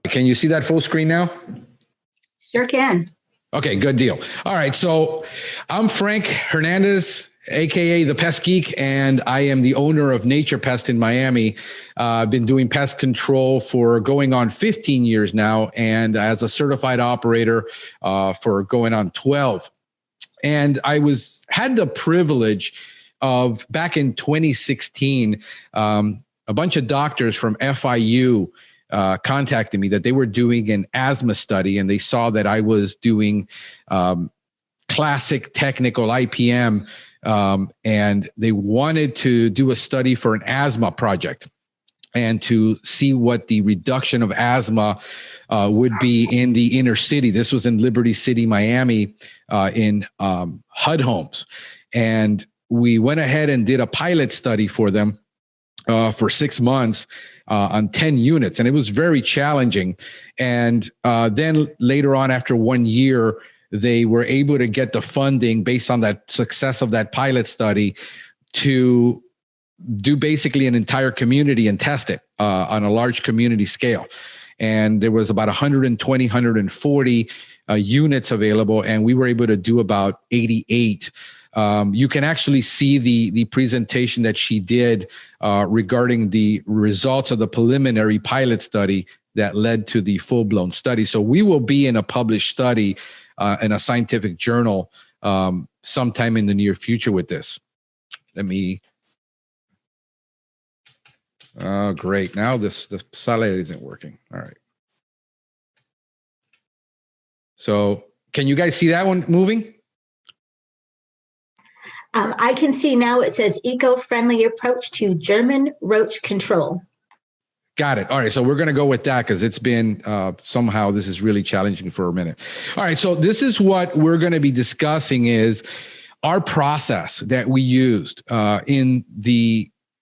Can you see that full screen now? Sure can. Okay, good deal. All right. So I'm Frank Hernandez, AKA the Pest Geek, and I am the owner of Nature Pest in Miami. I've been doing pest control for going on 15 years now, and as a certified operator for going on 12. And I had the privilege of, back in 2016, a bunch of doctors from FIU contacted me that they were doing an asthma study, and they saw that I was doing classic technical IPM, and they wanted to do a study for an asthma project and to see what the reduction of asthma would be in the inner city. This was in Liberty City, Miami, in HUD homes. And we went ahead and did a pilot study for them for 6 months on 10 units. And it was very challenging. And then later on, after 1 year, they were able to get the funding based on that success of that pilot study to do basically an entire community and test it on a large community scale. And there was about 120, 140 units available, and we were able to do about 88. You can actually see the presentation that she did regarding the results of the preliminary pilot study that led to the full-blown study. So we will be in a published study in a scientific journal sometime in the near future with this. Oh, great. Now the slide isn't working. All right. So can you guys see that one moving? I can see now it says eco-friendly approach to German roach control. Got it. All right. So we're going to go with that because it's been somehow this is really challenging for a minute. All right. So this is what we're going to be discussing is our process that we used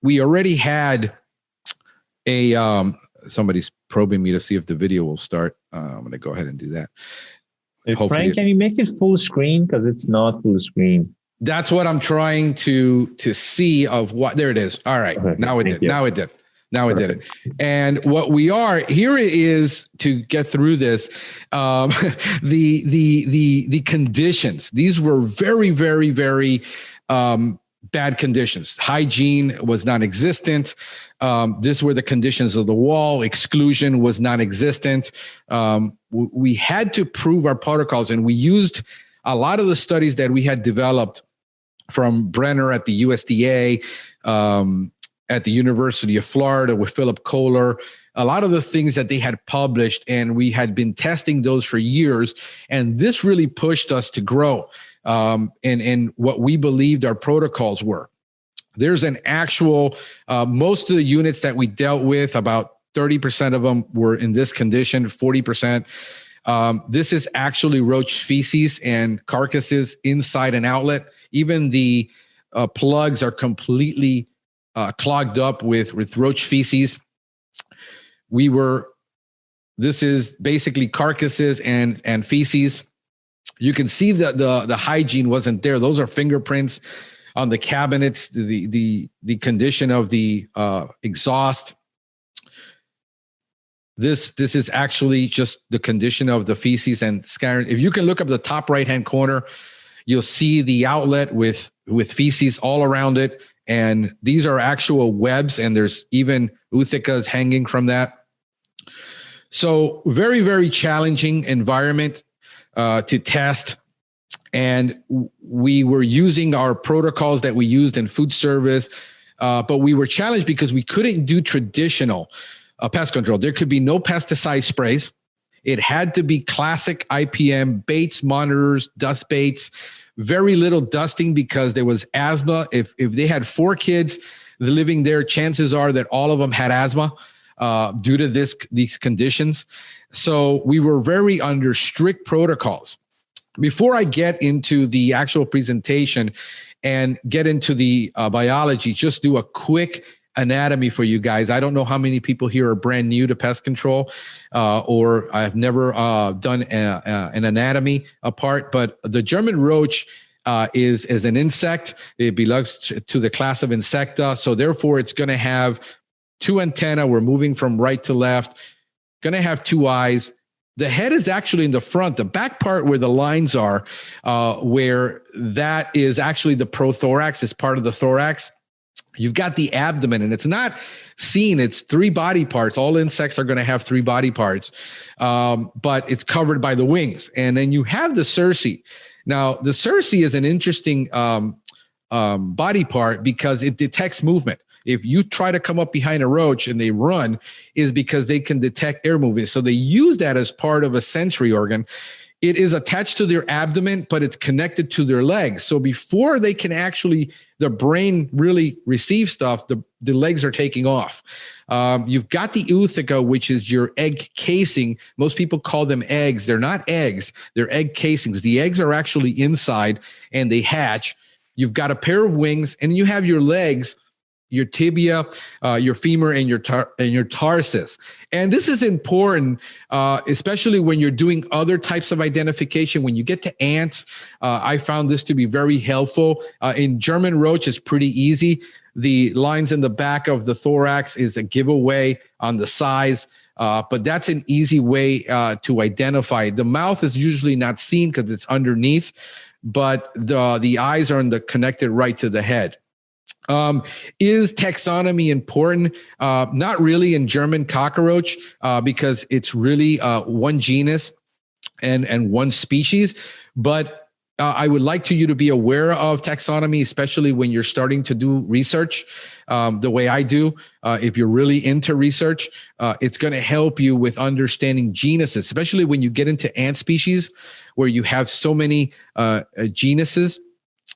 we already had somebody's probing me to see if the video will start. I'm going to go ahead and do that. Hey, Frank, can you make it full screen? Because it's not full screen. That's what I'm trying to see of what. There it is. All right. Okay, now it did. Now it did. Now it did it. And what we are here is to get through this. The conditions. These were very, very, very bad conditions. Hygiene was non-existent. These were the conditions of the wall. Exclusion was non-existent. We had to prove our protocols, and we used a lot of the studies that we had developed from Brenner at the USDA, at the University of Florida with Philip Kohler, a lot of the things that they had published, and we had been testing those for years. And this really pushed us to grow in what we believed our protocols were. There's an actual, most of the units that we dealt with, about 30% of them were in this condition, 40%. This is actually roach feces and carcasses inside an outlet. Even the plugs are completely clogged up with roach feces. This is basically carcasses and feces. You can see that the hygiene wasn't there. Those are fingerprints on the cabinets, the condition of the exhaust. This is actually just the condition of the feces and scattering. If you can look up the top right-hand corner, you'll see the outlet with feces all around it. And these are actual webs, and there's even uthicas hanging from that. So very, very challenging environment to test. And we were using our protocols that we used in food service, but we were challenged because we couldn't do traditional pest control. There could be no pesticide sprays. It had to be classic IPM, baits, monitors, dust baits, very little dusting because there was asthma. If they had 4 kids living there, chances are that all of them had asthma due to these conditions. So we were very under strict protocols. Before I get into the actual presentation and get into the biology, just do a quick anatomy for you guys. I don't know how many people here are brand new to pest control or I've never done an anatomy apart, but the German roach is an insect. It belongs to the class of Insecta. So therefore it's going to have 2 antennae. We're moving from right to left, going to have two eyes. The head is actually in the front. The back part where the lines are, where that is actually the prothorax, is part of the thorax. You've got the abdomen, and it's not seen. It's three body parts. All insects are going to have three body parts, but it's covered by the wings. And then you have the cerci. Now, the cerci is an interesting body part because it detects movement. If you try to come up behind a roach and they run, is because they can detect air movement. So they use that as part of a sensory organ. It is attached to their abdomen, but it's connected to their legs. So before they can actually, the brain really receive stuff, the legs are taking off. You've got the ootheca, which is your egg casing. Most people call them eggs. They're not eggs. They're egg casings. The eggs are actually inside and they hatch. You've got a pair of wings, and you have your legs, your tibia, your femur, and your tarsus. And this is important, especially when you're doing other types of identification. When you get to ants, I found this to be very helpful. In German roach, it's pretty easy. The lines in the back of the thorax is a giveaway on the size, but that's an easy way to identify. The mouth is usually not seen because it's underneath, but the eyes are connected right to the head. Is taxonomy important? Not really in German cockroach, because it's really one genus and one species. But I would like you to be aware of taxonomy, especially when you're starting to do research, the way I do. If you're really into research, it's going to help you with understanding genuses, especially when you get into ant species where you have so many genuses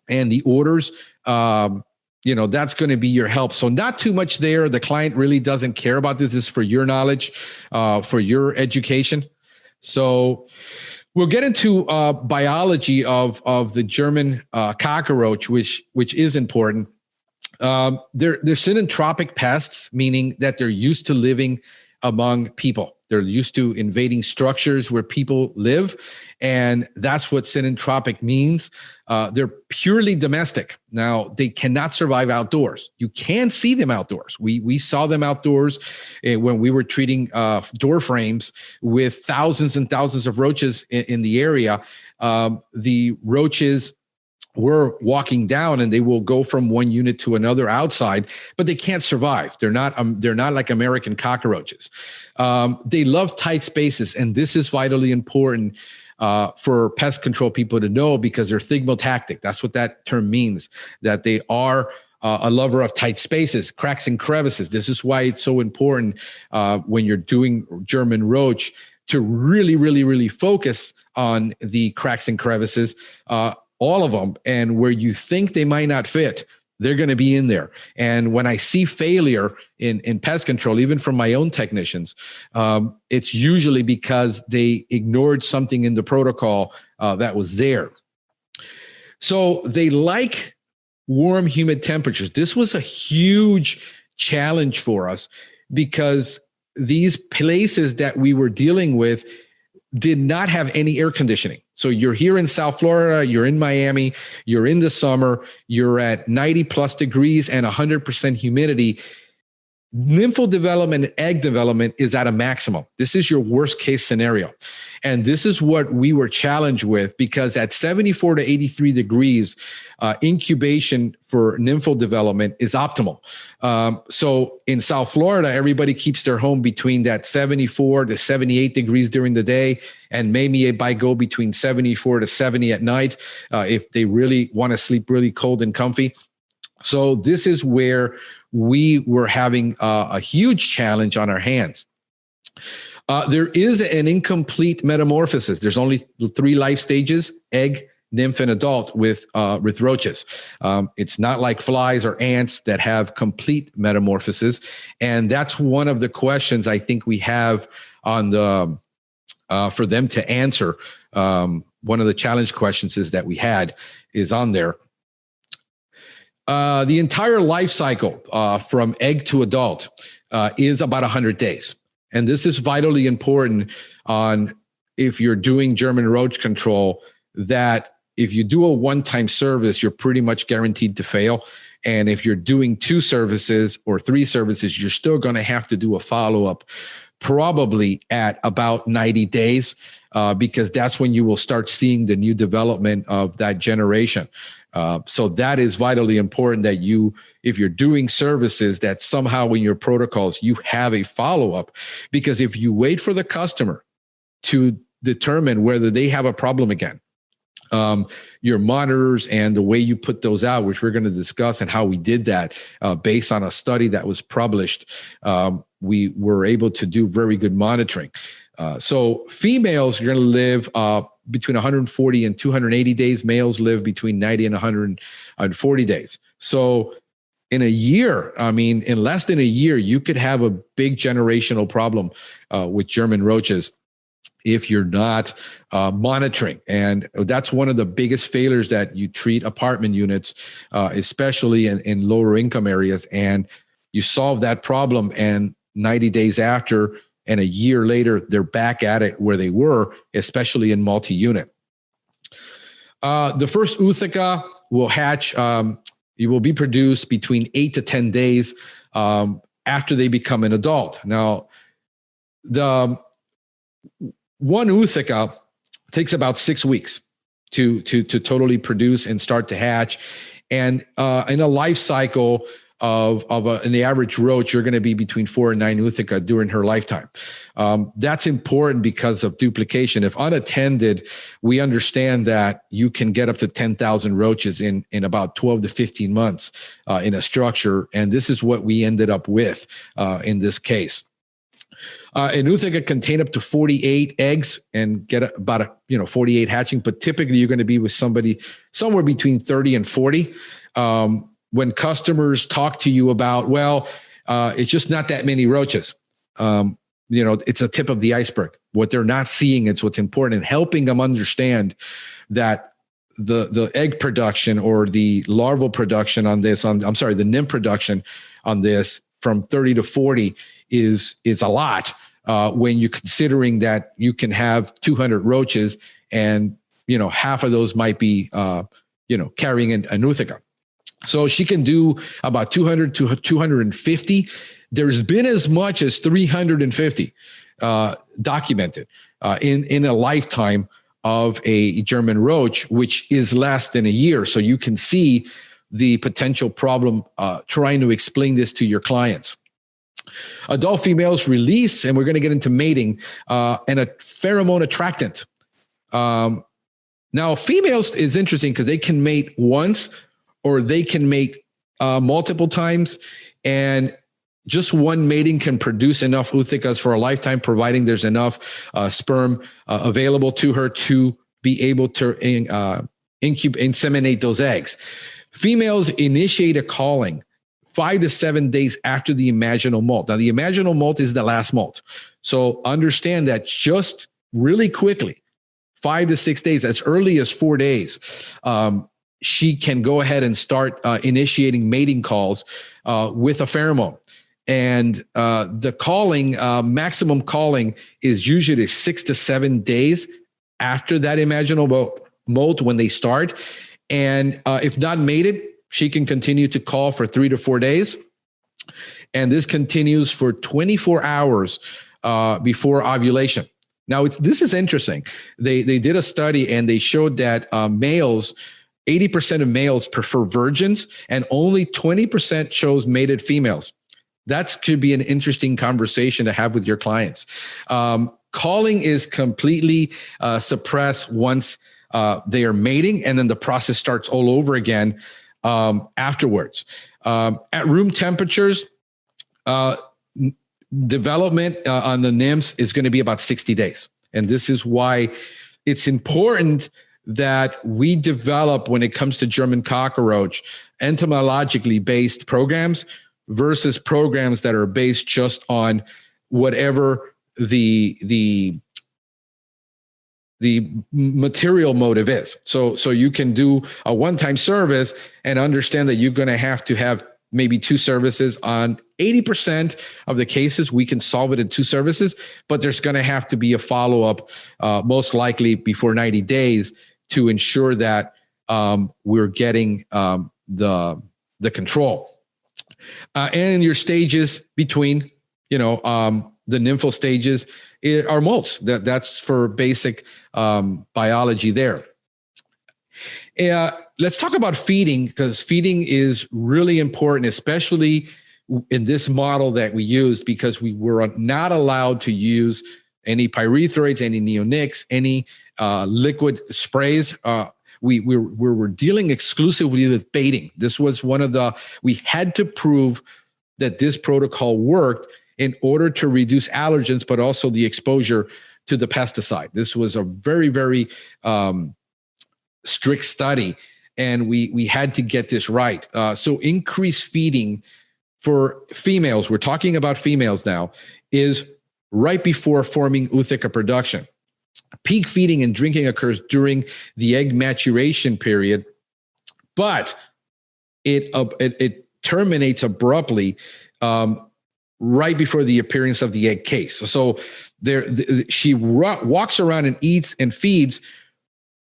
and the orders. That's going to be your help. So not too much there. The client really doesn't care about this. This is for your knowledge, for your education. So we'll get into biology of the German cockroach, which is important. They're synanthropic pests, meaning that they're used to living among people. They're used to invading structures where people live, and that's what synanthropic means. They're purely domestic. Now, they cannot survive outdoors. You can see them outdoors. We saw them outdoors when we were treating door frames with thousands and thousands of roaches in the area. The roaches were walking down, and they will go from one unit to another outside, but they can't survive. They're not like American cockroaches. They love tight spaces, and this is vitally important for pest control people to know, because they're thigmotactic. That's what that term means, that they are a lover of tight spaces, cracks and crevices. This is why it's so important when you're doing German roach to really, really, really focus on the cracks and crevices, all of them, and where you think they might not fit, they're going to be in there. And when I see failure in pest control, even from my own technicians, it's usually because they ignored something in the protocol that was there. So they like warm, humid temperatures. This was a huge challenge for us because these places that we were dealing with did not have any air conditioning. So you're here in South Florida, you're in Miami, you're in the summer, you're at 90 plus degrees and 100% humidity. Nymphal development, egg development is at a maximum. This is your worst case scenario. And this is what we were challenged with, because at 74 to 83 degrees, incubation for nymphal development is optimal. So in South Florida, everybody keeps their home between that 74 to 78 degrees during the day, and maybe it might go between 74 to 70 at night if they really want to sleep really cold and comfy. So this is where we were having a huge challenge on our hands. There is an incomplete metamorphosis. There's only 3 life stages: egg, nymph, and adult with roaches. It's not like flies or ants that have complete metamorphosis. And that's one of the questions I think we have on the for them to answer. One of the challenge questions that we had is on there. The entire life cycle from egg to adult is about 100 days. And this is vitally important on if you're doing German roach control, that if you do a one-time service, you're pretty much guaranteed to fail. And if you're doing 2 services or 3 services, you're still going to have to do a follow-up probably at about 90 days, because that's when you will start seeing the new development of that generation. So that is vitally important that if you're doing services, that somehow in your protocols, you have a follow-up. Because if you wait for the customer to determine whether they have a problem again, your monitors and the way you put those out, which we're going to discuss, and how we did that based on a study that was published, we were able to do very good monitoring. So females are going to live between 140 and 280 days. Males live between 90 and 140 days. So in a year, in less than a year, you could have a big generational problem with German roaches if you're not monitoring. And that's one of the biggest failures, that you treat apartment units, especially in lower income areas, and you solve that problem, and 90 days after and a year later, they're back at it where they were, especially in multi-unit. The first Utica will hatch, it will be produced between 8 to 10 days after they become an adult. Now, the one Utica takes about 6 weeks to totally produce and start to hatch. And in a life cycle in the average roach, you're going to be between 4 and 9 Utica during her lifetime. That's important because of duplication. If unattended, we understand that you can get up to 10,000 roaches in about 12 to 15 months in a structure. And this is what we ended up with in this case. An Utica contain up to 48 eggs and get about 48 hatching, but typically you're going to be with somebody somewhere between 30 and 40. When customers talk to you about, it's just not that many roaches. It's a tip of the iceberg. What they're not seeing, it's what's important, and helping them understand that the egg production or the larval production on this, the nymph production on this from 30 to 40 is a lot when you're considering that you can have 200 roaches and, half of those might be, carrying an Utica. So she can do about 200 to 250. There's been as much as 350 documented in a lifetime of a German roach, which is less than a year. So you can see the potential problem trying to explain this to your clients. Adult females release, and we're going to get into mating, and a pheromone attractant. Now, females is interesting because they can mate once or they can mate multiple times, and just one mating can produce enough Uthicas for a lifetime, providing there's enough sperm available to her to be able to inseminate those eggs. Females initiate a calling 5 to 7 days after the imaginal molt. Now, the imaginal molt is the last molt. So understand that just really quickly, 5 to 6 days, as early as 4 days, she can go ahead and start initiating mating calls with a pheromone. And the calling, maximum calling, is usually 6 to 7 days after that imaginal molt when they start. And if not mated, she can continue to call for 3 to 4 days. And this continues for 24 hours before ovulation. Now, this is interesting. They did a study and they showed that males, 80% of males prefer virgins and only 20% chose mated females. That could be an interesting conversation to have with your clients. Calling is completely suppressed once they are mating, and then the process starts all over again afterwards. At room temperatures, development on the nymphs is going to be about 60 days. And this is why it's important that we develop, when it comes to German cockroach, entomologically based programs versus programs that are based just on whatever the material motive is. So you can do a one-time service and understand that you're going to have maybe 2 services. On 80% of the cases, we can solve it in 2 services, but there's going to have to be a follow-up, most likely before 90 days, to ensure that we're getting the control. And in your stages between, the nymphal stages are molts. That's for basic biology there. Let's talk about feeding, because feeding is really important, especially in this model that we used, because we were not allowed to use any pyrethroids, any neonics, any liquid sprays. We were dealing exclusively with baiting. This was we had to prove that this protocol worked in order to reduce allergens, but also the exposure to the pesticide. This was a very, very strict study, and we had to get this right. So increased feeding for females, we're talking about females now, is right before forming ootheca production. Peak feeding and drinking occurs during the egg maturation period, but it terminates abruptly right before the appearance of the egg case. So she walks around and eats and feeds,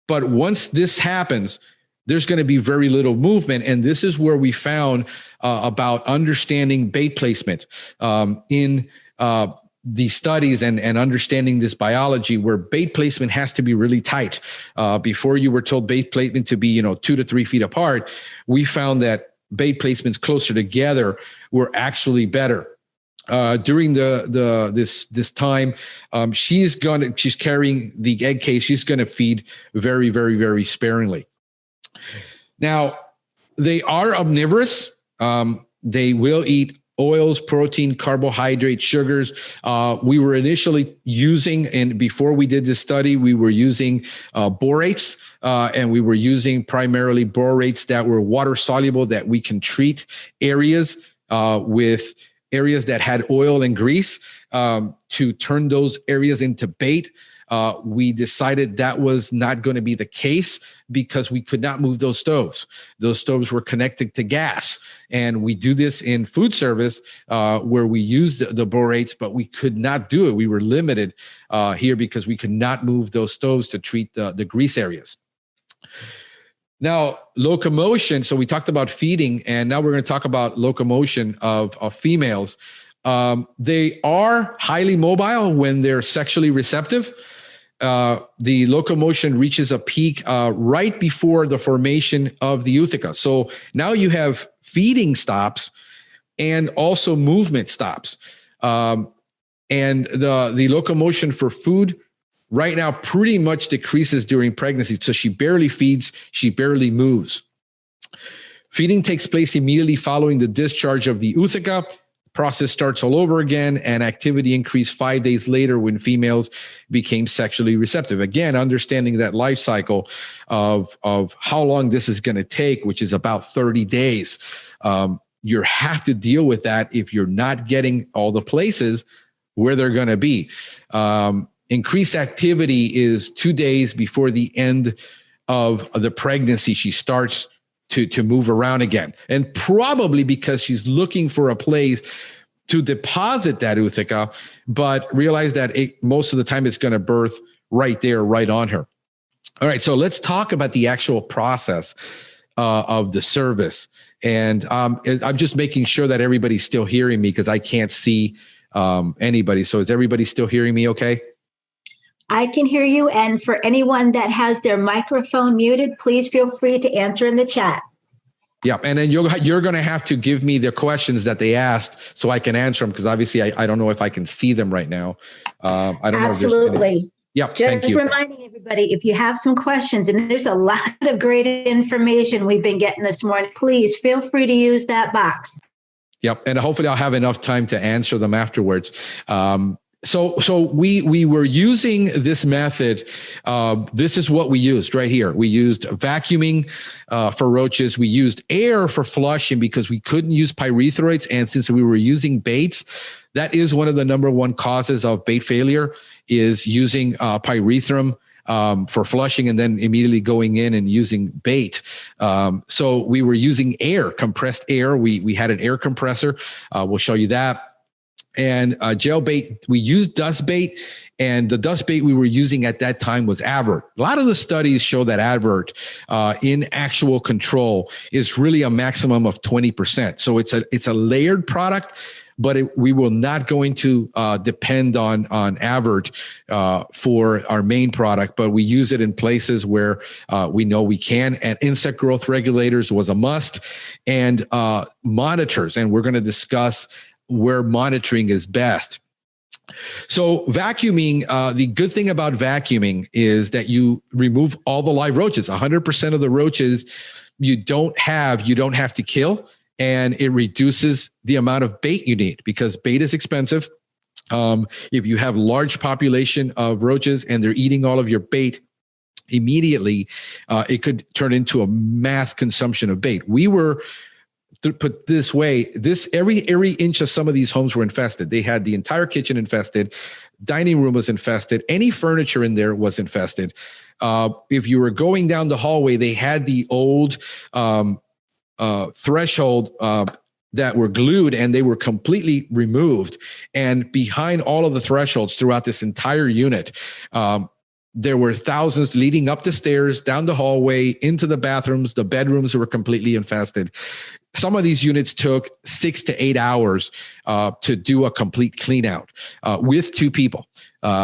but once this happens, there's going to be very little movement. And this is where we found about understanding bait placement in the studies and understanding this biology, where bait placement has to be really tight. Before you were told bait placement to be 2 to 3 feet apart, we found that bait placements closer together were actually better. During this time, she's carrying the egg case. She's going to feed very, very, very sparingly. Now, they are omnivorous. They will eat oils, protein, carbohydrate, sugars. We were initially using, and before we did this study, we were using borates, and we were using primarily borates that were water soluble, that we can treat areas with areas that had oil and grease to turn those areas into bait. We decided that was not going to be the case because we could not move those stoves. Those stoves were connected to gas. And we do this in food service where we use the borates, but we could not do it. We were limited here because we could not move those stoves to treat the grease areas. Now, locomotion. So we talked about feeding, and now we're going to talk about locomotion of females. They are highly mobile when they're sexually receptive. The locomotion reaches a peak right before the formation of the ootheca. So now you have feeding stops and also movement stops. And the locomotion for food right now pretty much decreases during pregnancy. So she barely feeds, she barely moves. Feeding takes place immediately following the discharge of the ootheca. Process starts all over again, and activity increased 5 days later when females became sexually receptive. Again, understanding that life cycle of how long this is going to take, which is about 30 days. You have to deal with that if you're not getting all the places where they're going to be. Increased activity is 2 days before the end of the pregnancy. She starts to move around again. And probably because she's looking for a place to deposit that ootheca, but realize that most of the time it's going to birth right there, right on her. All right, so let's talk about the actual process of the service. And I'm just making sure that everybody's still hearing me because I can't see anybody. So is everybody still hearing me okay? I can hear you. And for anyone that has their microphone muted, please feel free to answer in the chat. Yeah. And then you're going to have to give me the questions that they asked so I can answer them, because obviously I don't know if I can see them right now. I don't know. Absolutely. Yeah. Just reminding everybody, if you have some questions, and there's a lot of great information we've been getting this morning, please feel free to use that box. Yep. And hopefully I'll have enough time to answer them afterwards. So we were using this method. This is what we used right here. We used vacuuming for roaches. We used air for flushing because we couldn't use pyrethroids. And since we were using baits, that is one of the number one causes of bait failure, is using pyrethrum for flushing and then immediately going in and using bait. So we were using air, compressed air. We had an air compressor. We'll show you that. And gel bait, we used dust bait, and the dust bait we were using at that time was Avert. A lot of the studies show that Avert in actual control is really a maximum of 20%. So it's a layered product, but we will not going to depend on Avert for our main product, but we use it in places where we know we can. And insect growth regulators was a must, and monitors. And we're going to discuss where monitoring is best. So vacuuming, the good thing about vacuuming is that you remove all the live roaches. 100% of the roaches you don't have to kill, and it reduces the amount of bait you need, because bait is expensive. If you have large population of roaches and they're eating all of your bait, immediately it could turn into a mass consumption of bait. We were, to put this way, every inch of some of these homes were infested. They had the entire kitchen infested, dining room was infested, any furniture in there was infested. If you were going down the hallway, they had the old threshold that were glued, and they were completely removed. And behind all of the thresholds throughout this entire unit, there were thousands leading up the stairs, down the hallway, into the bathrooms. The bedrooms were completely infested. Some of these units took 6 to 8 hours to do a complete clean out with 2 people.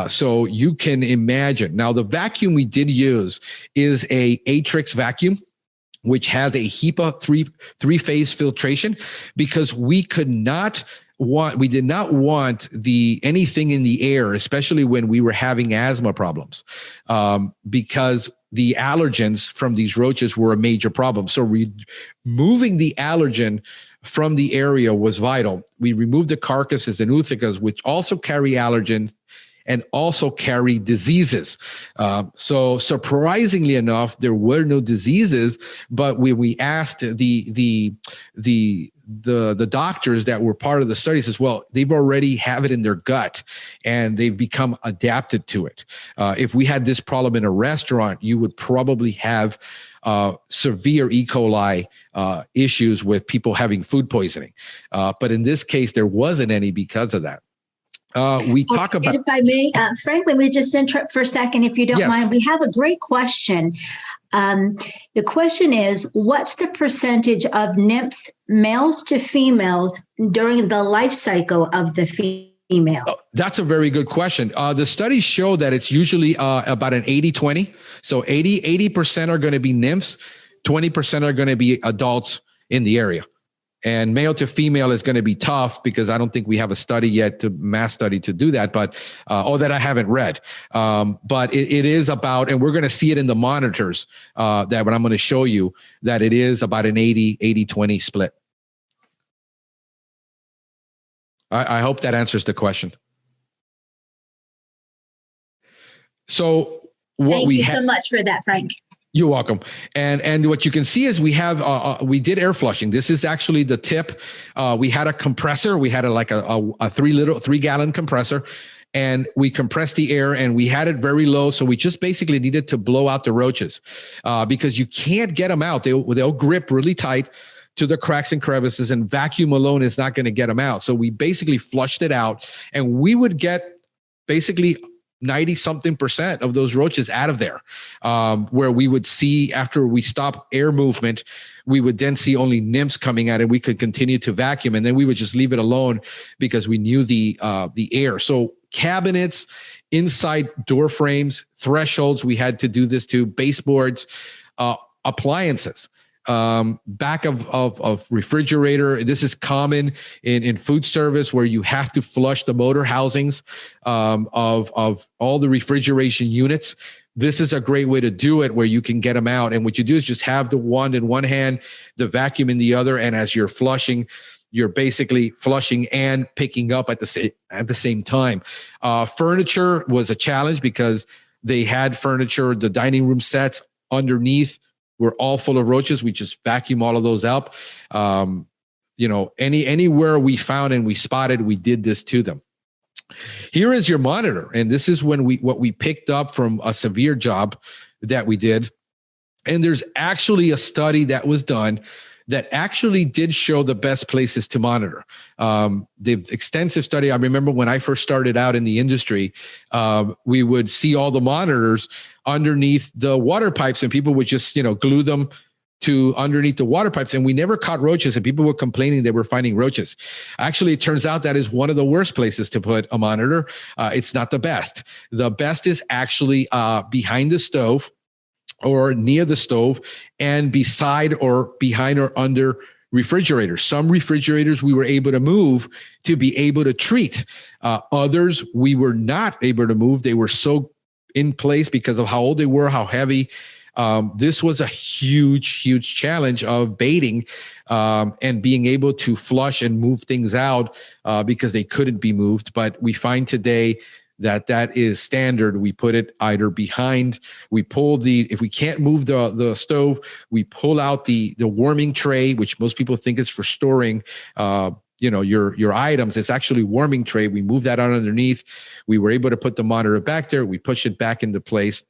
So you can imagine. Now, the vacuum we did use is a Atrix vacuum, which has a HEPA three-phase filtration, because we did not want anything in the air, especially when we were having asthma problems, because the allergens from these roaches were a major problem. So removing the allergen from the area was vital. We removed the carcasses and oothicas, which also carry allergen and also carry diseases. So surprisingly enough, there were no diseases, but when we asked the doctors that were part of the study, says, well, they've already have it in their gut and they've become adapted to it. If we had this problem in a restaurant, you would probably have severe E. coli issues with people having food poisoning. But in this case, there wasn't any because of that. We talk about. If I may, Frank, let me just interrupt for a second, if you don't mind. We have a great question. The question is, what's the percentage of nymphs, males to females, during the life cycle of the female? Oh, that's a very good question. The studies show that it's usually about an 80-20. So 80% are going to be nymphs, 20% are going to be adults in the area. And male to female is going to be tough, because I don't think we have a study yet, mass study to do that, but that I haven't read. But it is about, and we're going to see it in the monitors that when I'm going to show you, that it is about an 80-20 split. I hope that answers the question. So Thank you so much for that, Frank. You're welcome. And what you can see is we have, we did air flushing. This is actually the tip. We had a compressor. We had a 3-gallon compressor, and we compressed the air, and we had it very low. So we just basically needed to blow out the roaches because you can't get them out. They'll grip really tight to the cracks and crevices, and vacuum alone is not going to get them out. So we basically flushed it out, and we would get basically 90-something% of those roaches out of there, where we would see, after we stop air movement, we would then see only nymphs coming out, and we could continue to vacuum, and then we would just leave it alone because we knew the air. So cabinets, inside door frames, thresholds, we had to do this to, baseboards, appliances. Back of refrigerator. This is common in food service, where you have to flush the motor housings of all the refrigeration units. This is a great way to do it, where you can get them out. And what you do is just have the wand in one hand, the vacuum in the other, and as you're flushing, you're basically flushing and picking up at the same time. Furniture was a challenge, because they had furniture, the dining room sets underneath were all full of roaches. We just vacuum all of those up. Anywhere we found and we spotted, we did this to them. Here is your monitor. And this is what we picked up from a severe job that we did. And there's actually a study that was done that actually did show the best places to monitor. The extensive study, I remember when I first started out in the industry, we would see all the monitors underneath the water pipes, and people would just, glue them to underneath the water pipes, and we never caught roaches, and people were complaining they were finding roaches. Actually, it turns out that is one of the worst places to put a monitor. It's not the best. The best is actually behind the stove or near the stove and beside or behind or under refrigerators. Some refrigerators we were able to move to be able to treat. Others we were not able to move. They were so in place because of how old they were, how heavy. This was a huge challenge of baiting and being able to flush and move things out because they couldn't be moved. But we find today that is standard. We put it either behind, we pull if we can't move the stove, we pull out the warming tray, which most people think is for storing your items. It's actually warming tray. We move that on underneath. We were able to put the monitor back there. We push it back into place.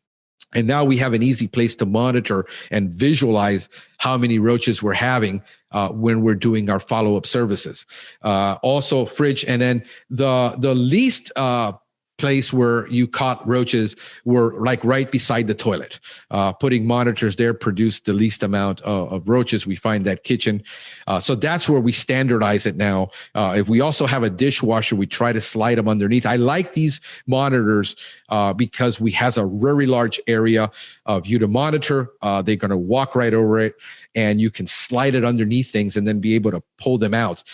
And now we have an easy place to monitor and visualize how many roaches we're having when we're doing our follow-up services. Also fridge. And then the least place where you caught roaches were like right beside the toilet. Putting monitors there produced the least amount of roaches. We find that kitchen. So that's where we standardize it now. If we also have a dishwasher, we try to slide them underneath. I like these monitors because we has a very large area of you to monitor. They're going to walk right over it, and you can slide it underneath things and then be able to pull them out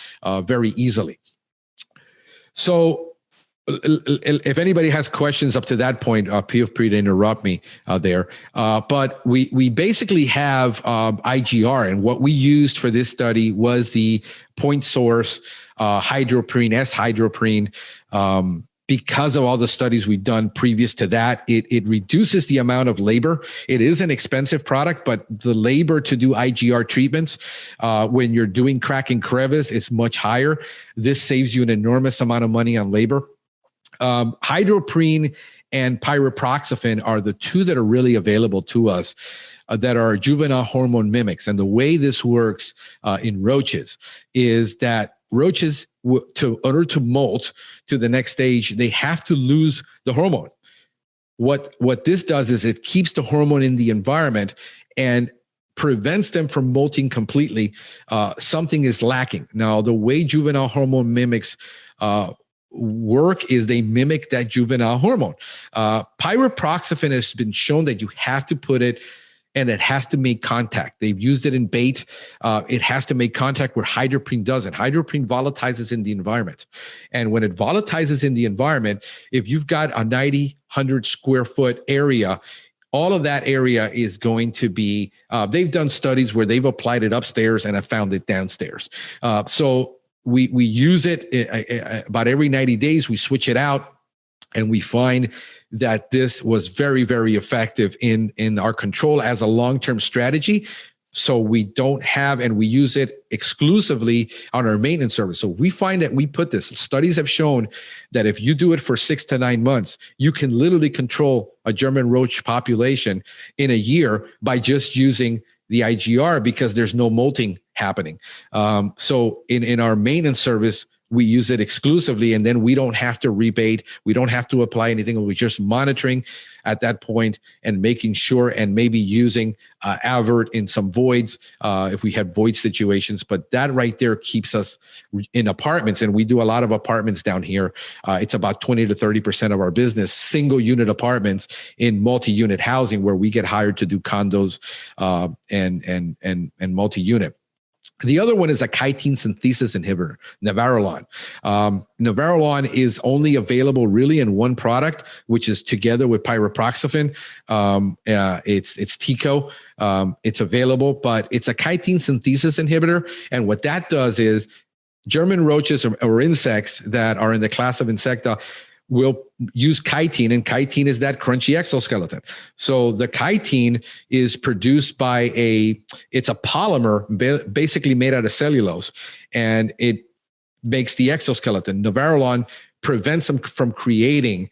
very easily. So if anybody has questions up to that point, feel free to interrupt me there. But we basically have IGR, and what we used for this study was the point source hydroprene, S-hydroprene. Because of all the studies we've done previous to that, it reduces the amount of labor. It is an expensive product, but the labor to do IGR treatments when you're doing crack and crevice is much higher. This saves you an enormous amount of money on labor. Hydroprene and pyriproxyfen are the two that are really available to us that are juvenile hormone mimics. And the way this works in roaches is that roaches, in order to molt to the next stage, they have to lose the hormone. What this does is it keeps the hormone in the environment and prevents them from molting completely. Something is lacking. Now, the way juvenile hormone mimics work is they mimic that juvenile hormone. Pyriproxyfen has been shown that you have to put it and it has to make contact. They've used it in bait. It has to make contact where hydroprene doesn't. Hydroprene volatilizes in the environment. And when it volatilizes in the environment, if you've got a 100 square foot area, all of that area is going to be, they've done studies where they've applied it upstairs and have found it downstairs. So we use it about every 90 days. We switch it out, and we find that this was very, very effective in our control as a long-term strategy. So we don't have, and we use it exclusively on our maintenance service. So we find that we put this, studies have shown that if you do it for 6 to 9 months, you can literally control a German roach population in a year by just using the IGR because there's no molting happening. So in our maintenance service, we use it exclusively, and then we don't have to rebate. We don't have to apply anything. We're just monitoring at that point and making sure, and maybe using avert in some voids if we have void situations. But that right there keeps us in apartments, and we do a lot of apartments down here. It's about 20 to 30% of our business, single unit apartments in multi-unit housing, where we get hired to do condos and multi-unit. The other one is a chitin synthesis inhibitor, Navarolon. Navarolon is only available really in one product, which is together with pyriproxyfen. It's Tico. It's available, but it's a chitin synthesis inhibitor. And what that does is German roaches or insects that are in the class of Insecta will use chitin, and chitin is that crunchy exoskeleton. So the chitin is produced by it's a polymer basically made out of cellulose, and it makes the exoskeleton. Navarolon prevents them from creating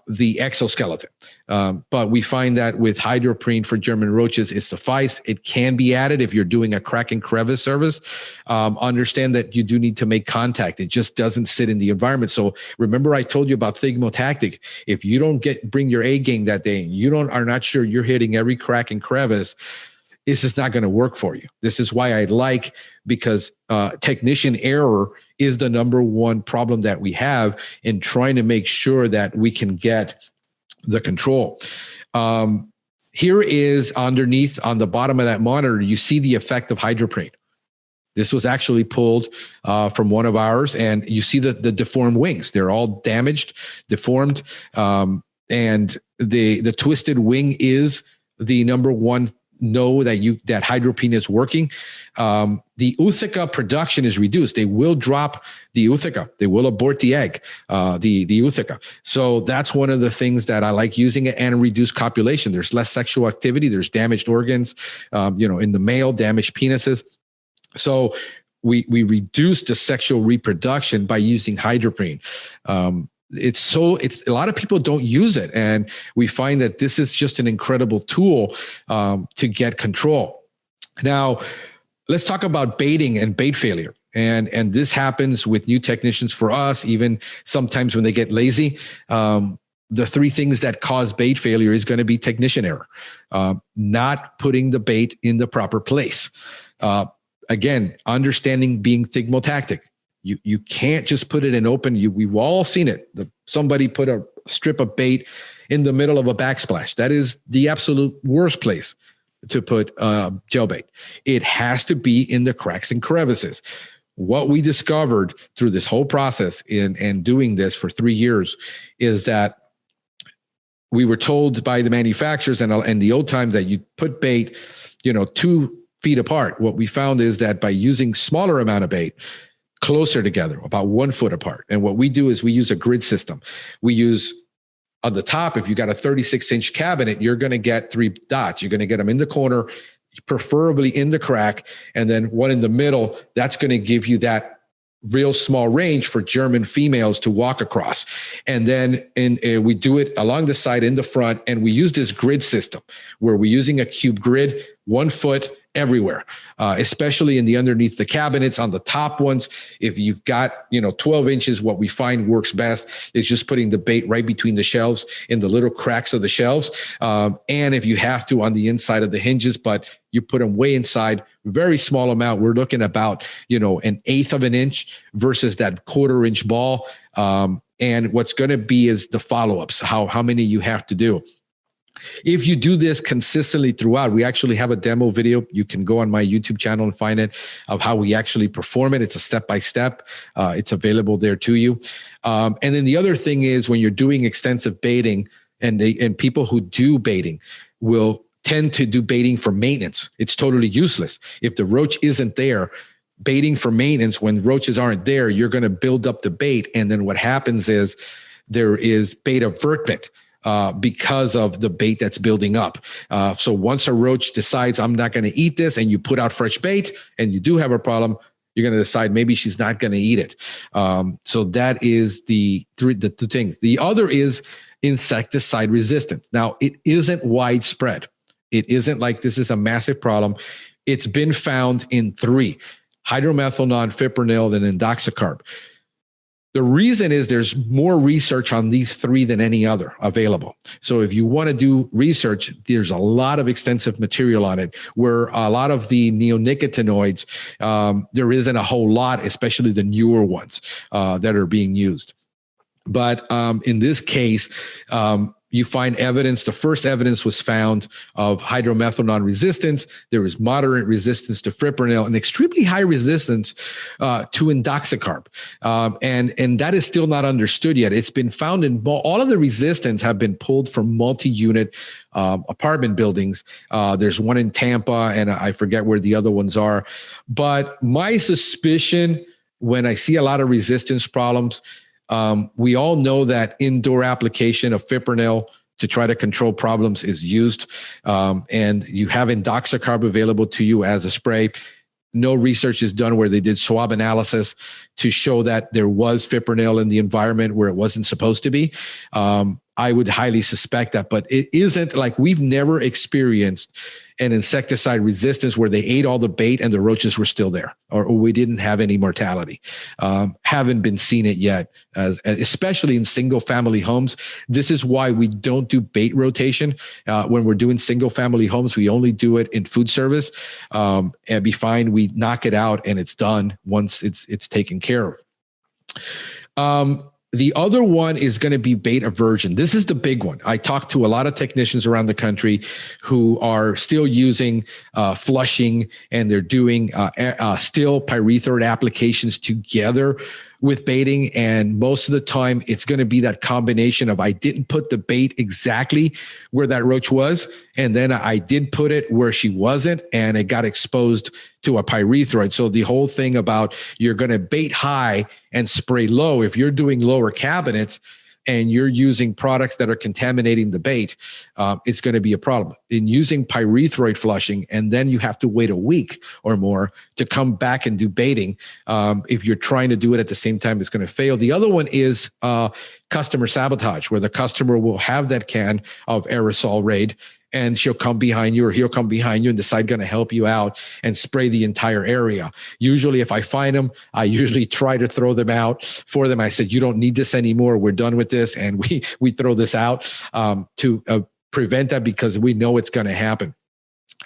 the exoskeleton. But we find that with hydroprene for German roaches, it suffices. It can be added if you're doing a crack and crevice service. Understand that you do need to make contact. It just doesn't sit in the environment. So remember I told you about thigmotactic. If you don't bring your A game that day, you are not sure you're hitting every crack and crevice, this is not going to work for you. This is why I like, because technician error is the number one problem that we have in trying to make sure that we can get the control. Here is underneath on the bottom of that monitor, you see the effect of hydroprene. This was actually pulled from one of ours, and you see the deformed wings. They're all damaged, deformed, and the twisted wing is the number one know that hydroprene is working. The ootheca production is reduced. They will drop the ootheca. They will abort the egg, the ootheca. So that's one of the things that I like using it, and reduce copulation. There's less sexual activity. There's damaged organs, in the male, damaged penises. So we reduce the sexual reproduction by using hydroprene. It's a lot of people don't use it, and we find that this is just an incredible tool to get control. Now, let's talk about baiting and bait failure. And this happens with new technicians for us, even sometimes when they get lazy. The three things that cause bait failure is going to be technician error, not putting the bait in the proper place. Again, understanding being thigmotactic. You can't just put it in open. We've all seen it. Somebody put a strip of bait in the middle of a backsplash. That is the absolute worst place to put gel bait. It has to be in the cracks and crevices. What we discovered through this whole process in doing this for 3 years is that we were told by the manufacturers and the old time that you put bait, 2 feet apart. What we found is that by using smaller amount of bait, closer together, about 1 foot apart. And what we do is we use a grid system. We use on the top, if you got a 36-inch cabinet, you're going to get 3 dots. You're going to get them in the corner, preferably in the crack, and then one in the middle. That's going to give you that real small range for German females to walk across. And then we do it along the side, in the front, and we use this grid system where we're using a cube grid, 1 foot everywhere, especially in the underneath the cabinets. On the top ones, if you've got 12 inches, what we find works best is just putting the bait right between the shelves, in the little cracks of the shelves, and if you have to, on the inside of the hinges, but you put them way inside. Very small amount. We're looking about 1/8 of an inch versus that 1/4 inch ball. And what's going to be is the follow-ups, how many you have to do. If you do this consistently throughout, we actually have a demo video. You can go on my YouTube channel and find it, of how we actually perform it. It's a step-by-step. It's available there to you. And then the other thing is, when you're doing extensive baiting, and people who do baiting will tend to do baiting for maintenance. It's totally useless. If the roach isn't there, baiting for maintenance, when roaches aren't there, you're going to build up the bait. And then what happens is there is bait avertment. Because of the bait that's building up. So once a roach decides, I'm not going to eat this, and you put out fresh bait and you do have a problem, you're going to decide maybe she's not going to eat it. So that is the two things. The other is insecticide resistance. Now, it isn't widespread. It isn't like this is a massive problem. It's been found in 3: hydromethylnon, fipronil, and indoxacarb. The reason is there's more research on these 3 than any other available. So if you want to do research, there's a lot of extensive material on it, where a lot of the neonicotinoids, there isn't a whole lot, especially the newer ones that are being used. But in this case, you find evidence. The first evidence was found of hydromethylnon resistance. There is moderate resistance to fipronil and extremely high resistance to indoxacarb. And that is still not understood yet. It's been found in all of the resistance have been pulled from multi-unit apartment buildings. There's one in Tampa, and I forget where the other ones are. But my suspicion, when I see a lot of resistance problems, we all know that indoor application of fipronil to try to control problems is used, and you have indoxacarb available to you as a spray. No research is done where they did swab analysis to show that there was fipronil in the environment where it wasn't supposed to be. I would highly suspect that, but it isn't like we've never experienced an insecticide resistance where they ate all the bait and the roaches were still there, or we didn't have any mortality. Haven't been seen it yet, especially in single family homes. This is why we don't do bait rotation. When we're doing single family homes, we only do it in food service. And be fine. We knock it out and it's done once it's taken care of. The other one is going to be bait aversion. This is the big one. I talked to a lot of technicians around the country who are still using flushing, and they're doing still pyrethroid applications together with baiting. And most of the time it's going to be that combination of I didn't put the bait exactly where that roach was, and then I did put it where she wasn't, and it got exposed to a pyrethroid. So the whole thing about you're going to bait high and spray low, if you're doing lower cabinets and you're using products that are contaminating the bait, it's going to be a problem. In using pyrethroid flushing, and then you have to wait a week or more to come back and do baiting. If you're trying to do it at the same time, it's going to fail. The other one is customer sabotage, where the customer will have that can of aerosol raid, and she'll come behind you, or he'll come behind you and decide going to help you out and spray the entire area. Usually if I find them, I usually try to throw them out for them. I said, you don't need this anymore. We're done with this. And we throw this out to prevent that, because we know it's going to happen.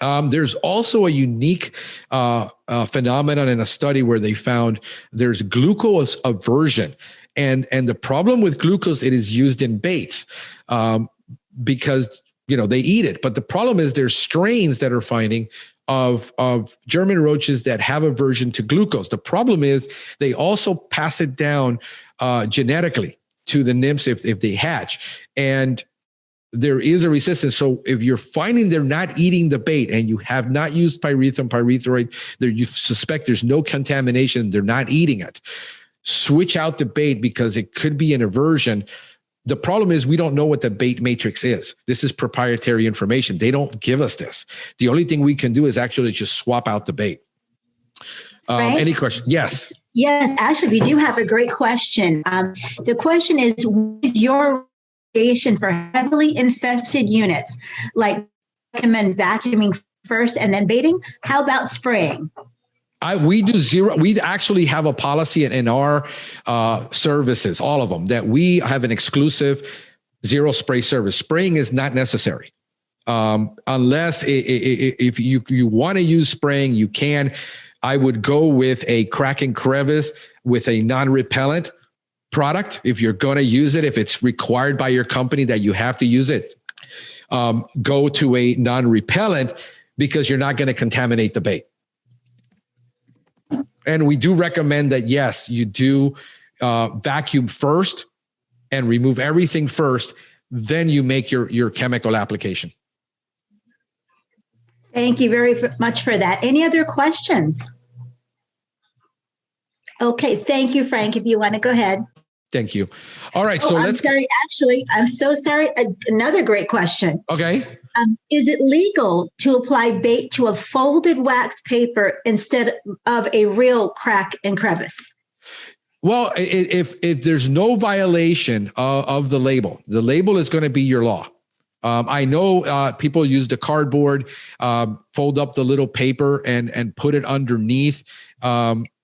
There's also a unique phenomenon in a study where they found there's glucose aversion. And the problem with glucose, it is used in baits because they eat it. But the problem is there's strains that are finding of German roaches that have aversion to glucose. The problem is they also pass it down genetically to the nymphs if they hatch. And there is a resistance. So if you're finding they're not eating the bait and you have not used pyrethroid, you suspect there's no contamination, they're not eating it, switch out the bait, because it could be an aversion. The problem is we don't know what the bait matrix is. This is proprietary information. They don't give us this. The only thing we can do is actually just swap out the bait. Any question? Yes. Yes, actually, we do have a great question. The question is, what is your recommendation for heavily infested units? Like, recommend vacuuming first and then baiting? How about spraying? We do zero. We actually have a policy in our services, all of them, that we have an exclusive zero spray service. Spraying is not necessary. Unless if you want to use spraying, you can. I would go with a crack and crevice with a non-repellent product. If you're going to use it, if it's required by your company that you have to use it, go to a non-repellent, because you're not going to contaminate the bait. And we do recommend that, yes, you do vacuum first and remove everything first, then you make your chemical application. Thank you very much for that. Any other questions? Okay, thank you, Frank. If you want to go ahead. Thank you. All right, so I'm sorry. Actually, I'm so sorry. Another great question. Okay. Is it legal to apply bait to a folded wax paper instead of a real crack and crevice? Well, if there's no violation of the label is going to be your law. I know people use the cardboard, fold up the little paper and put it underneath.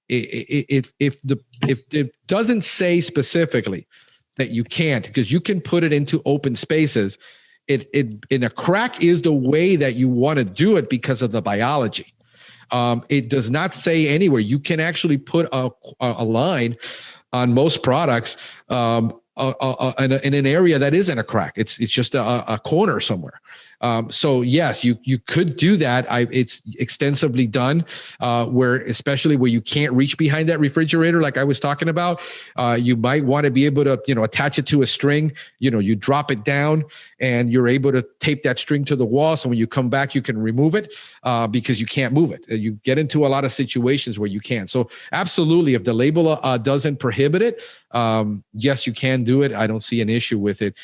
If it doesn't say specifically that you can't, because you can put it into open spaces. It in a crack is the way that you want to do it because of the biology. It does not say anywhere. You can actually put a line on most products in an area that isn't a crack. It's just a corner somewhere. So yes, you could do that. It's extensively done especially where you can't reach behind that refrigerator, like I was talking about. You might want to be able to, attach it to a string. You drop it down and you're able to tape that string to the wall. So when you come back, you can remove it because you can't move it. You get into a lot of situations where you can. So absolutely, if the label doesn't prohibit it, yes, you can do it. I don't see an issue with it.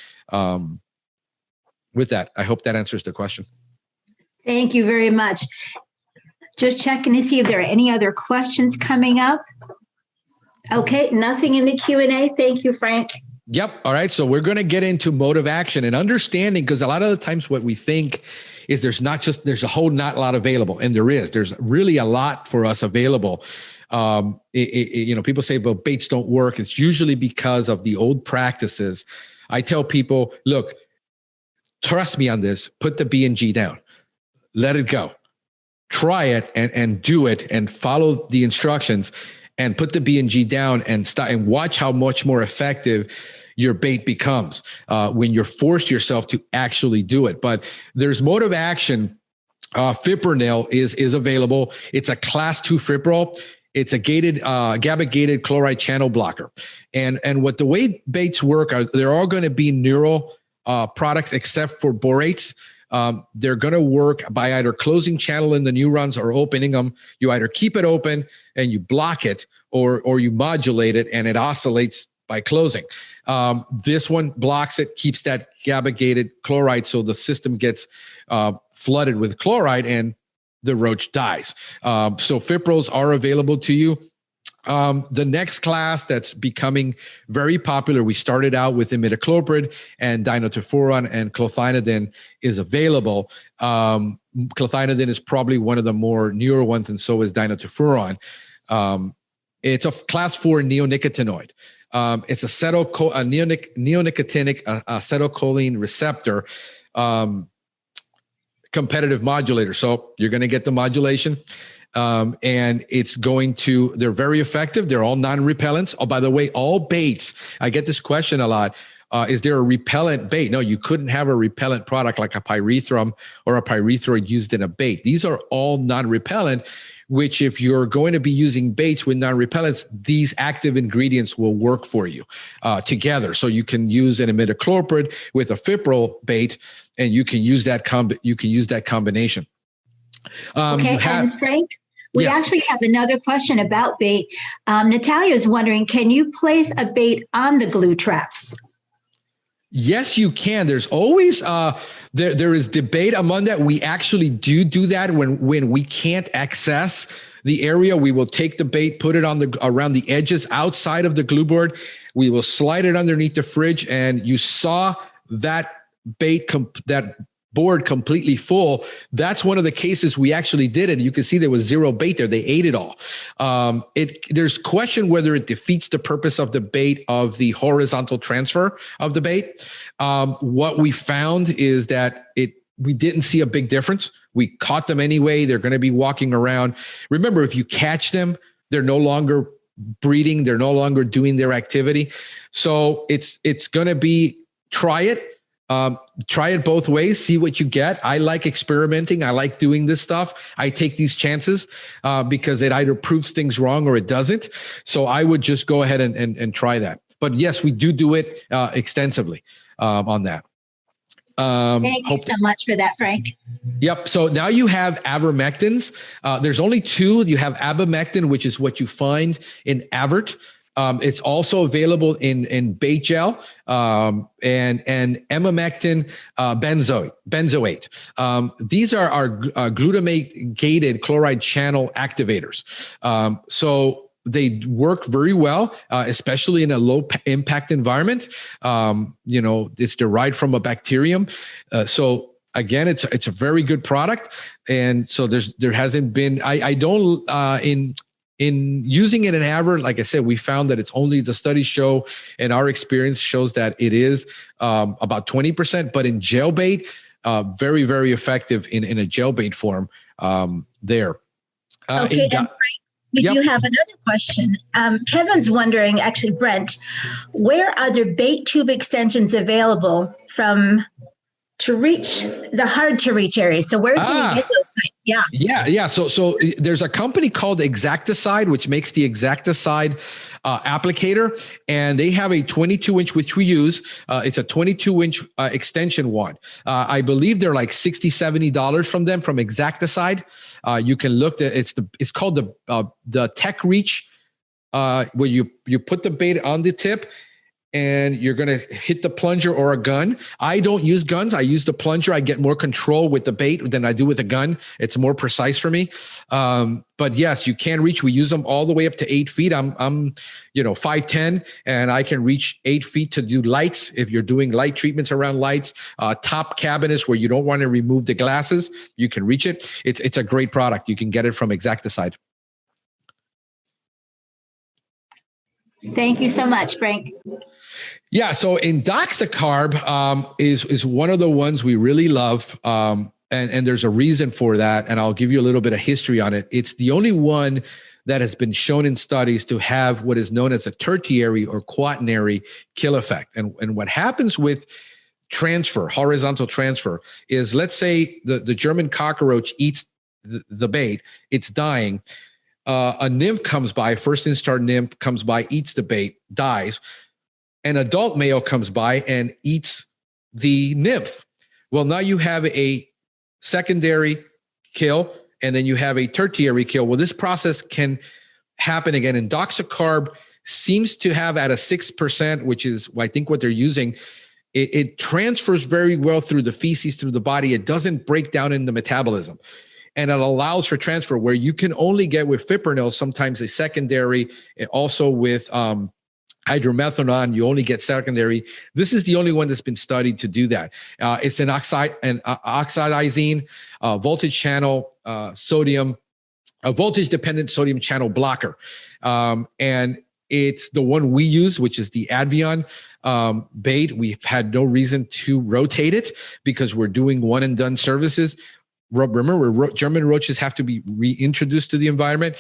With that, I hope that answers the question. Thank you very much. Just checking to see if there are any other questions coming up. Okay, nothing in the Q&A. Thank you, Frank. Yep. All right. So we're going to get into mode of action and understanding, because a lot of the times what we think is there's a whole not a lot available. And there's really a lot for us available. People say, well, baits don't work. It's usually because of the old practices. I tell people, look, trust me on this, put the B&G down, let it go, try it and do it and follow the instructions and put the B&G down and start and watch how much more effective your bait becomes when you're forced yourself to actually do it. But there's mode of action. Fipronil is available. It's a class 2 Fipril. It's a GABA-gated chloride channel blocker. And what the way baits work are they're all going to be neural products except for borates. They're going to work by either closing channel in the neurons or opening them. You either keep it open and you block it, or you modulate it and it oscillates by closing. This one blocks it, keeps that GABA-gated chloride, so the system gets flooded with chloride and the roach dies. So Fiprils are available to you. The next class that's becoming very popular, we started out with imidacloprid and dinotefuran, and clothianidin is available. Clothianidin is probably one of the more newer ones, and so is dinotefuran. It's a class 4 neonicotinoid. It's a neonicotinic acetylcholine receptor competitive modulator. So you're going to get the modulation. And they're very effective. They're all non-repellents. Oh, by the way, all baits, I get this question a lot. Is there a repellent bait? No, you couldn't have a repellent product like a pyrethrum or a pyrethroid used in a bait. These are all non-repellent, which if you're going to be using baits with non-repellents, these active ingredients will work for you together. So you can use an imidacloprid with a Fipril bait, and you can use that combination. Okay, and Frank, we actually have another question about bait. Natalia is wondering, can you place a bait on the glue traps? Yes, you can. There's always there is debate among that. We actually do that when we can't access the area. We will take the bait, put it around the edges outside of the glue board. We will slide it underneath the fridge, and you saw that bait that board completely full. That's one of the cases we actually did it. You can see there was zero bait there. They ate it all. There's question whether it defeats the purpose of the bait of the horizontal transfer of the bait. What we found is that we didn't see a big difference. We caught them anyway. They're going to be walking around. Remember, if you catch them, they're no longer breeding. They're no longer doing their activity. So it's going to be, try it. Try it both ways, see what you get. I like experimenting. I like doing this stuff. I take these chances because it either proves things wrong or it doesn't. So I would just go ahead and try that. But yes, we do it extensively on that. Thank you so much for that, Frank. Yep. So now you have ivermectins. There's only two. You have abamectin, which is what you find in Avert. It's also available in bait gel and emamectin benzoate. These are our glutamate-gated chloride channel activators. So they work very well, especially in a low impact environment. It's derived from a bacterium. So again, it's a very good product. And so there hasn't been, in using it in Avert, like I said, we found that it's only, the studies show, and our experience shows that it is about 20%, but in gel bait, very, very effective in a gel bait form there. Okay, and Frank, we do have another question. Kevin's wondering, actually, Brent, where are there bait tube extensions available to reach the hard to reach areas? So where can you get those types? Yeah. So there's a company called Exacticide, which makes the Exacticide applicator, and they have a 22-inch, which we use. It's a 22-inch extension wand. I believe they're like $60, $70 from Exacticide. You can look at it's called the Tech Reach, where you put the bait on the tip. and you're going to hit the plunger or a gun. I don't use guns. I use the plunger. I get more control with the bait than I do with a gun. It's more precise for me. But yes, you can reach. We use them all the way up to 8 feet. I'm 5'10", and I can reach 8 feet to do lights. If you're doing light treatments around lights, top cabinets where you don't want to remove the glasses, you can reach it. It's a great product. You can get it from Exacticide. Thank you so much, Frank. Yeah, so indoxacarb is one of the ones we really love, and there's a reason for that, and I'll give you a little bit of history on it. It's the only one that has been shown in studies to have what is known as a tertiary or quaternary kill effect. And what happens with transfer, horizontal transfer, is let's say the German cockroach eats the bait, it's dying. A nymph comes by, first instar nymph comes by, eats the bait, dies. An adult male comes by and eats the nymph. Well, now you have a secondary kill, and then you have a tertiary kill. Well, this process can happen again. And indoxacarb seems to have at a 6%, which is I think what they're using. It transfers very well through the feces, through the body. It doesn't break down in the metabolism. And it allows for transfer where you can only get with fipronil, sometimes a secondary, and also with hydromethanol, you only get secondary. This is the only one that's been studied to do that. It's an oxidizing voltage channel sodium, a voltage-dependent sodium channel blocker. And it's the one we use, which is the Advion bait. We've had no reason to rotate it because we're doing one-and-done services. Remember, German roaches have to be reintroduced to the environment.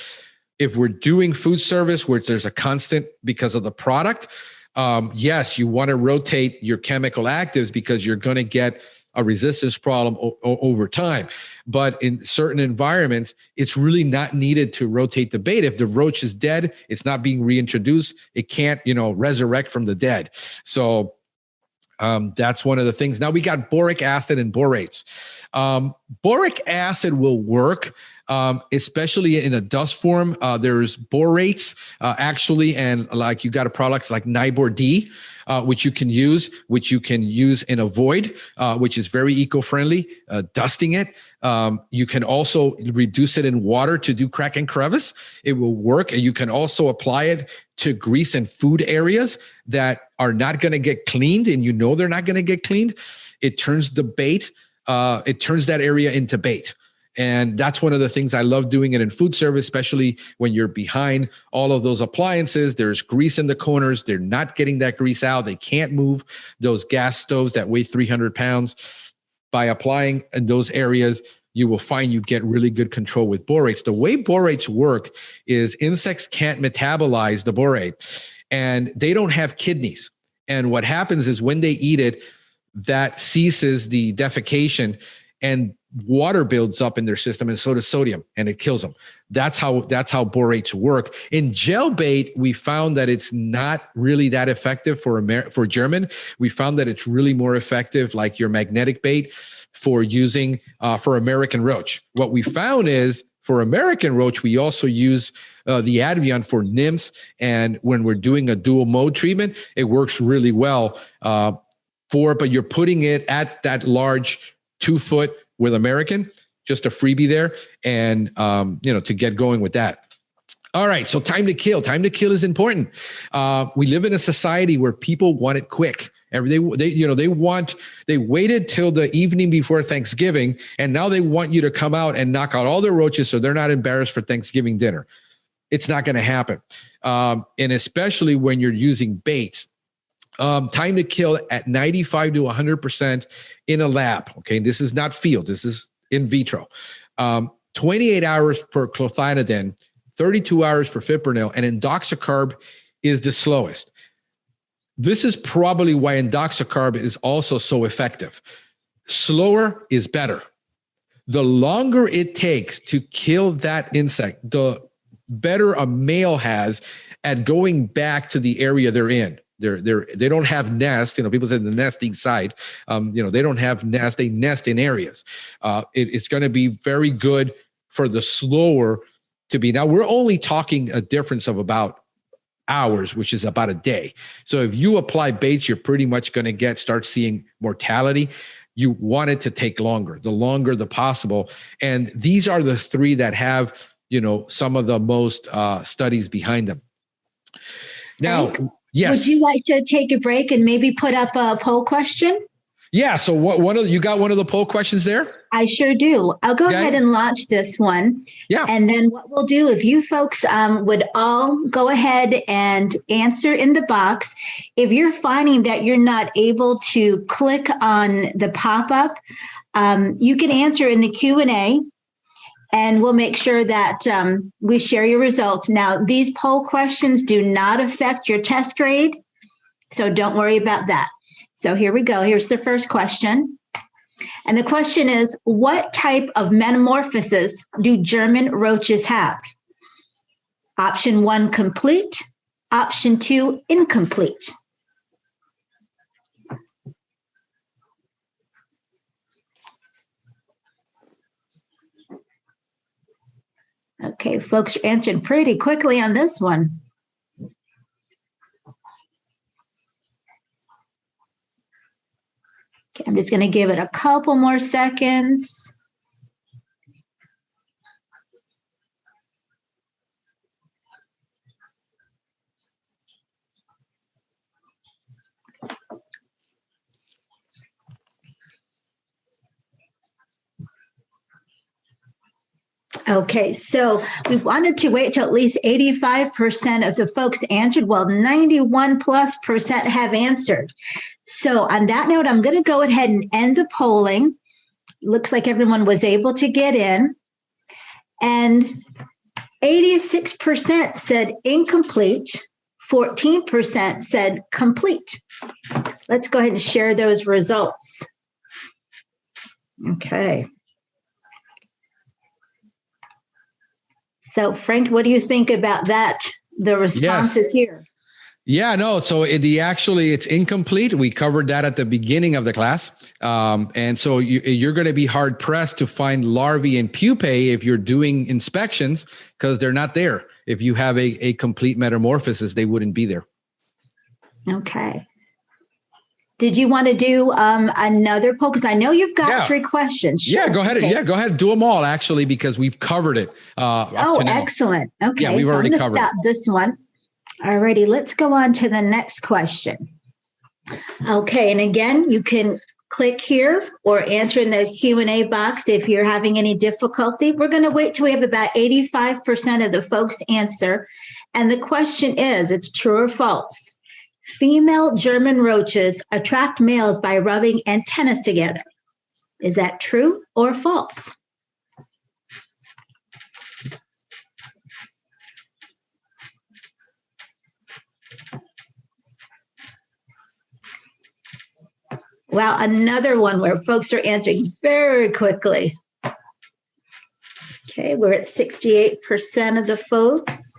If we're doing food service where there's a constant because of the product, yes, you want to rotate your chemical actives because you're going to get a resistance problem over time. But in certain environments, it's really not needed to rotate the bait. If the roach is dead, it's not being reintroduced. It can't, resurrect from the dead. So that's one of the things. Now we got boric acid and borates. Boric acid will work, especially in a dust form. There's borates actually, and like you got a products like Nibor D, which you can use in a void, which is very eco-friendly, dusting it. You can also reduce it in water to do crack and crevice. It will work. And you can also apply it to grease and food areas that are not going to get cleaned, and they're not going to get cleaned. It turns the bait, it turns that area into bait. And that's one of the things I love doing it in food service, especially when you're behind all of those appliances. There's grease in the corners. They're not getting that grease out. They can't move those gas stoves that weigh 300 pounds. By applying in those areas, you will find you get really good control with borates. The way borates work is insects can't metabolize the borate, and they don't have kidneys. And what happens is when they eat it, that ceases the defecation, and water builds up in their system, and so does sodium, and it kills them. That's how borates work. In gel bait, we found that it's not really that effective for German. We found that it's really more effective, like your magnetic bait, for using for American roach. What we found is for American roach, we also use the Advion for nymphs, and when we're doing a dual mode treatment, it works really well but you're putting it at that large 2-foot with American, just a freebie there, and to get going with that. All right, so time to kill. Time to kill is important. We live in a society where people want it quick. They waited till the evening before Thanksgiving, and now they want you to come out and knock out all their roaches so they're not embarrassed for Thanksgiving dinner. It's not going to happen, and especially when you're using baits. Time to kill at 95 to 100% in a lab. Okay, this is not field. This is in vitro. 28 hours per clothianidin, 32 hours for fipronil, and indoxacarb is the slowest. This is probably why indoxacarb is also so effective. Slower is better. The longer it takes to kill that insect, the better a male has at going back to the area they're in. They don't have nest. People say the nesting site. They don't have nest. They nest in areas. It's going to be very good for the slower to be. Now we're only talking a difference of about hours, which is about a day. So if you apply baits, you're pretty much going to start seeing mortality. You want it to take longer, the longer the possible. And these are the three that have, some of the most studies behind them. Now, Frank, yes. Would you like to take a break and maybe put up a poll question? Yeah. So you got one of the poll questions there? I sure do. I'll go ahead and launch this one. Yeah. And then what we'll do, if you folks would all go ahead and answer in the box, if you're finding that you're not able to click on the pop-up, you can answer in the Q&A, and we'll make sure that we share your results. Now, these poll questions do not affect your test grade, so don't worry about that. So here we go. Here's the first question. And the question is, what type of metamorphosis do German roaches have? Option 1, complete. Option 2, incomplete. Okay, folks are answering pretty quickly on this one. Okay, I'm just going to give it a couple more seconds. Okay, so we wanted to wait till at least 85% of the folks answered. Well, 91+% have answered. So on that note, I'm going to go ahead and end the polling. Looks like everyone was able to get in. And 86% said incomplete, 14% said complete. Let's go ahead and share those results. Okay. So, Frank, what do you think about that? The responses here. Yeah, no. So it's incomplete. We covered that at the beginning of the class. And so you're going to be hard pressed to find larvae and pupae if you're doing inspections, because they're not there. If you have a complete metamorphosis, they wouldn't be there. Okay. Did you want to do another poll? Because I know you've got 3 questions. Sure. Yeah, go ahead. Okay. Yeah, go ahead. Do them all, actually, because we've covered it. Excellent. Okay, yeah, we've already I'm going to stop this one. Alrighty, let's go on to the next question. Okay, and again, you can click here or answer in the Q&A box if you're having any difficulty. We're going to wait till we have about 85% of the folks answer. And the question is, it's true or false? Female German roaches attract males by rubbing antennas together. Is that true or false? Wow, another one where folks are answering very quickly. Okay, we're at 68% of the folks.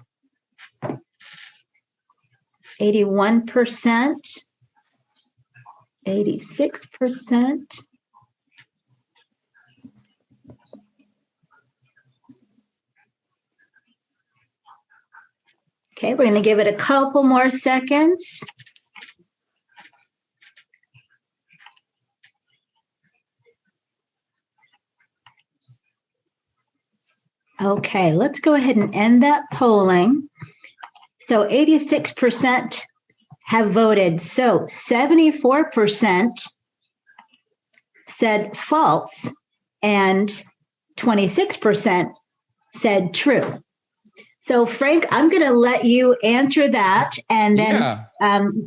81%, 86%. Okay, we're going to give it a couple more seconds. Okay, let's go ahead and end that polling. So 86% have voted. So 74% said false and 26% said true. So Frank, I'm going to let you answer that. And then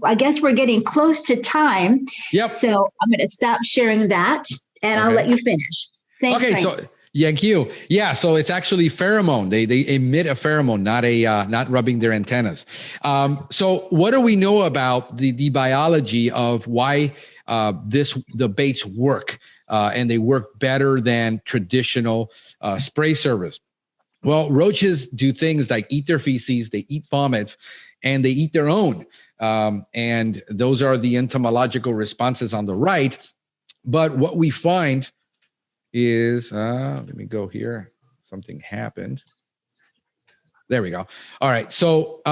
I guess we're getting close to time. Yep. So I'm going to stop sharing that and I'll let you finish. Thank you. Okay, so thank you. Yeah, so it's actually pheromone. They emit a pheromone, not rubbing their antennas. So what do we know about the biology of why the baits work and they work better than traditional spray service? Well, roaches do things like eat their feces, they eat vomits, and they eat their own. And those are the entomological responses on the right. But what we find is, let me go here. Something happened. There we go. All right. So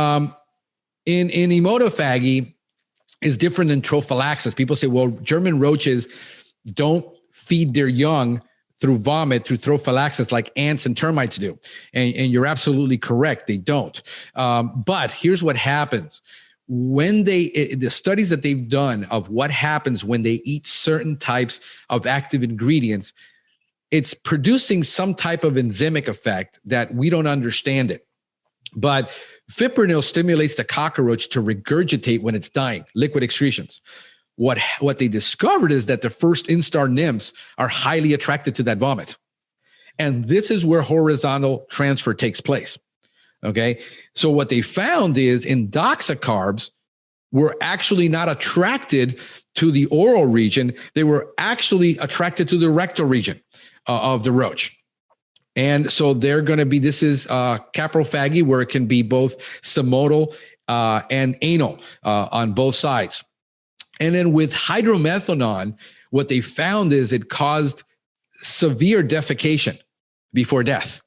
in emotophagy is different than trophallaxis. People say, well, German roaches don't feed their young through vomit, through trophallaxis, like ants and termites do. And you're absolutely correct. They don't. But here's what happens. When the studies that they've done of what happens when they eat certain types of active ingredients, it's producing some type of enzymic effect that we don't understand it. But fipronil stimulates the cockroach to regurgitate when it's dying, liquid excretions. What they discovered is that the first instar nymphs are highly attracted to that vomit. And this is where horizontal transfer takes place. Okay. So what they found is indoxacarbs were actually not attracted to the oral region. They were actually attracted to the rectal region of the roach. And so they're going to be, this is caprophagy, where it can be both somodal and anal on both sides. And then with hydromethanol, what they found is it caused severe defecation before death.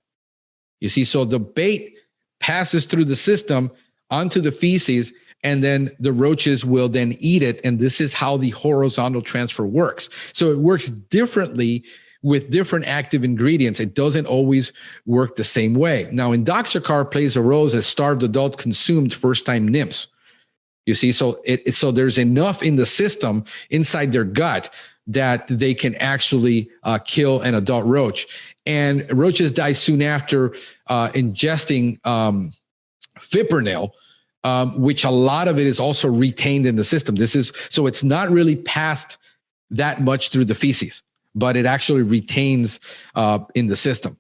You see, so the bait passes through the system onto the feces, and then the roaches will then eat it. And this is how the horizontal transfer works. So it works differently with different active ingredients. It doesn't always work the same way. Now, indoxacarb plays a role as starved adult consumed first-time nymphs. You see, so so there's enough in the system inside their gut that they can actually kill an adult roach. And roaches die soon after ingesting fipronil, which a lot of it is also retained in the system. So it's not really passed that much through the feces, but it actually retains in the system.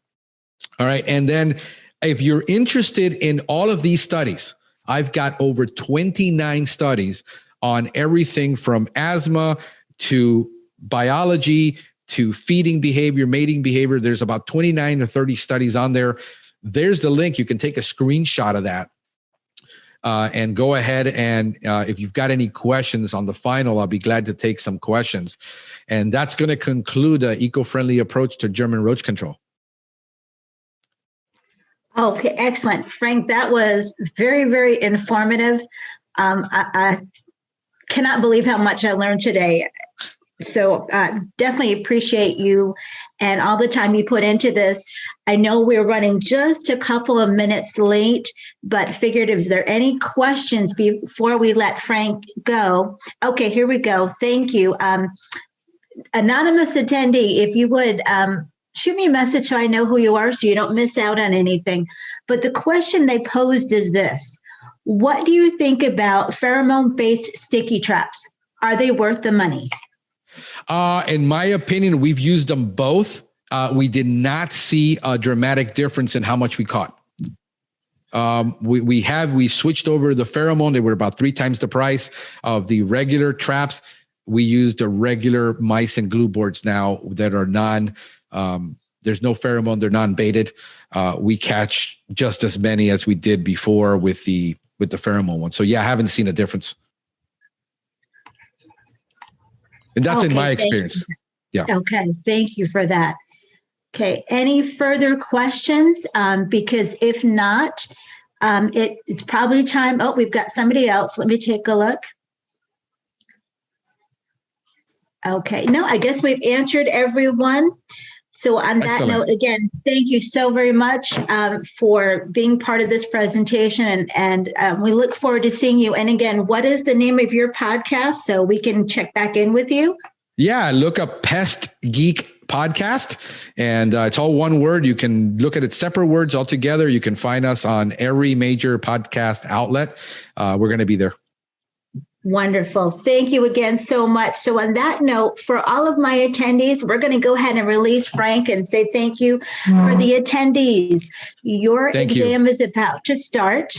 All right. And then if you're interested in all of these studies, I've got over 29 studies on everything from asthma to biology to feeding behavior, mating behavior. There's about 29 or 30 studies on there. There's the link. You can take a screenshot of that and go ahead. And if you've got any questions on the final, I'll be glad to take some questions. And that's going to conclude an eco-friendly approach to German roach control. Okay, excellent. Frank, that was very, very informative. I cannot believe how much I learned today. So definitely appreciate you and all the time you put into this. I know we're running just a couple of minutes late, but figured, is there any questions before we let Frank go? Okay, here we go. Thank you. Anonymous attendee, if you would, shoot me a message so I know who you are so you don't miss out on anything. But the question they posed is this: what do you think about pheromone-based sticky traps? Are they worth the money? In my opinion, we've used them both. We did not see a dramatic difference in how much we caught. We switched over the pheromone. They were about 3 times the price of the regular traps. We used the regular mice and glue boards now that are there's no pheromone. They're non-baited. We catch just as many as we did before with the pheromone one. So yeah, I haven't seen a difference. And that's in my experience. Yeah. Okay. Thank you for that. Okay. Any further questions? Because if not, it's probably time. Oh, we've got somebody else. Let me take a look. Okay. No, I guess we've answered everyone. So on that Excellent. Note, again, thank you so very much for being part of this presentation. And we look forward to seeing you. And again, what is the name of your podcast so we can check back in with you? Yeah, look up Pest Geek Podcast. And it's all one word. You can look at it separate words altogether. You can find us on every major podcast outlet. We're going to be there. Wonderful. Thank you again so much. So on that note, for all of my attendees, we're going to go ahead and release Frank and say thank you for the attendees. Your exam is about to start.